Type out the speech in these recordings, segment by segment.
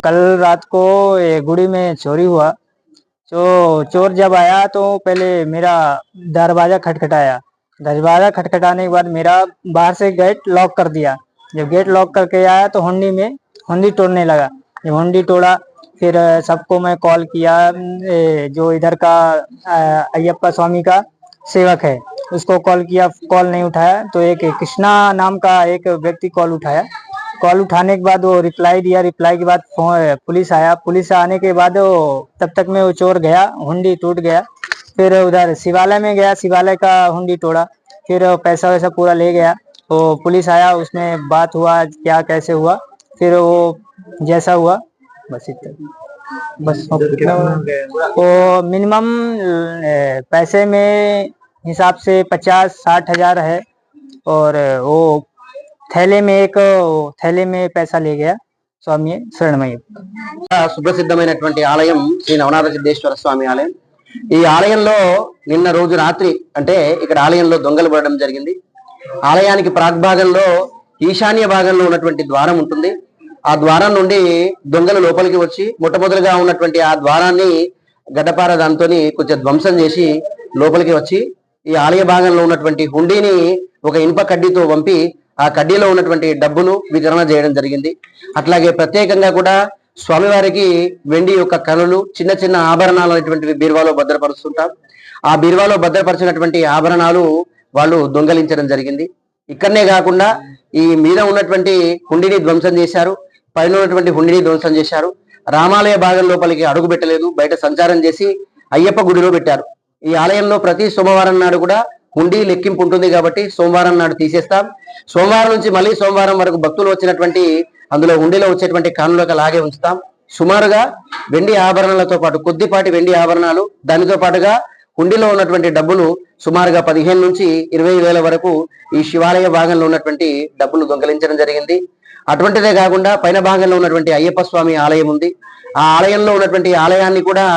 कल रात को ये गुड़ी में चोरी हुआ। तो चोर जब आया तो पहले मेरा दरवाज़ा खटखटाया। दरवाज़ा खटखटाने के बाद मेरा बाहर से गेट लॉक कर दिया। जब गेट लॉक करके आया तो हुंडी तोड़ने लगा। जब हुंडी तोड़ा फिर सबको मैं कॉल किया। जो इधर का अयप्पा स्वामी का सेवक है उसको कॉल किया, कॉल नहीं उठाया। तो एक कृष्णा नाम का एक व्यक्ति कॉल उठाया। कॉल उठाने के बाद वो रिप्लाई दिया। रिप्लाई के बाद पुलिस आया। पुलिस आने के बाद तब तक में वो चोर गया, हुंडी टूट गया। फिर उधर शिवालय में गया, शिवालय का हुंडी तोड़ा। फिर पैसा वैसा पूरा ले गया। तो पुलिस आया, उसमें बात हुआ क्या कैसे हुआ, फिर वो जैसा हुआ बस इतना। बस वो मिनिमम पैसे में हिसाब से 50-60 हजार है। और वो थैले में पैसा ले गया। స్వామి శరణమయ్య. సుప్రసిద్ధమైనటువంటి ఆలయం శ్రీ నవనాథ సిద్ధేశ్వర స్వామి ఆలయం. ఈ ఆలయంలో నిన్న రోజు రాత్రి అంటే ఇక్కడ ఆలయంలో దొంగలు పడడం జరిగింది. ఆలయానికి ప్రాగ్భాగంలో ఈశాన్య భాగంలో ఉన్నటువంటి ద్వారం ఉంటుంది. ఆ ద్వారం నుండి దొంగలు లోపలికి వచ్చి మొట్టమొదటిగా ఉన్నటువంటి ఆ ద్వారాన్ని గడ్డపార దాంతో కొంచెం ధ్వంసం చేసి లోపలికి వచ్చి ఈ ఆలయ భాగంలో ఉన్నటువంటి హుండీని ఒక ఇనుప కడ్డీతో పంపి ఆ కడ్డీలో ఉన్నటువంటి డబ్బును వితరణ చేయడం జరిగింది. అట్లాగే ప్రత్యేకంగా కూడా స్వామివారికి వెండి యొక్క కనులు, చిన్న చిన్న ఆభరణాలు అనేటువంటివి బీరువాలో భద్రపరుస్తుంటాం. ఆ బీరువాలో భద్రపరిచినటువంటి ఆభరణాలు వాళ్ళు దొంగలించడం జరిగింది. ఇక్కడనే కాకుండా ఈ మీద ఉన్నటువంటి హుండీని ధ్వంసం చేశారు, పైన ఉన్నటువంటి హుండీని ధ్వంసం చేశారు. రామాలయ భాగం లోపలికి అడుగు పెట్టలేదు, బయట సంచారం చేసి అయ్యప్ప గుడిలో పెట్టారు. ఈ ఆలయంలో ప్రతి సోమవారం నాడు కూడా హుండీ లెక్కింపు ఉంటుంది కాబట్టి సోమవారం నాడు తీసేస్తాం. సోమవారం నుంచి మళ్ళీ సోమవారం వరకు భక్తులు వచ్చినటువంటి అందులో హుండీలో వచ్చేటువంటి కానులకు అలాగే ఉంచుతాం. సుమారుగా వెండి ఆభరణాలతో పాటు కొద్దిపాటి వెండి ఆభరణాలు, దానితో పాటుగా హుండీలో ఉన్నటువంటి డబ్బులు సుమారుగా 15 నుంచి 20 వేల వరకు ఈ శివాలయ భాగంలో ఉన్నటువంటి డబ్బులు దొంగలించడం జరిగింది. అటువంటిదే కాకుండా పైన భాగంలో ఉన్నటువంటి అయ్యప్ప స్వామి ఆలయం ఉంది. ఆ ఆలయంలో ఉన్నటువంటి ఆలయాన్ని కూడా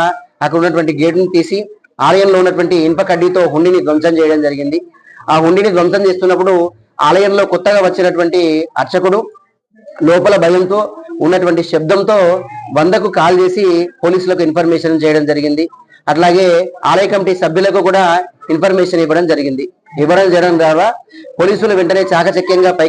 అక్కడ ఉన్నటువంటి గేటును తీసి ఆలయంలో ఉన్నటువంటి ఇనుప కడ్డీతో హుండీని ధ్వంసం చేయడం జరిగింది. ఆ హుండీని ధ్వంసం చేస్తున్నప్పుడు ఆలయంలో కొత్తగా వచ్చినటువంటి అర్చకుడు లోపల భయంతో ఉన్నటువంటి శబ్దంతో 100కు కాల్ చేసి పోలీసులకు ఇన్ఫర్మేషన్ చేయడం జరిగింది. అట్లాగే ఆలయ కమిటీ సభ్యులకు కూడా ఇన్ఫర్మేషన్ ఇవ్వడం జరిగింది. ద్వారా పోలీసులు వెంటనే చాకచక్యంగా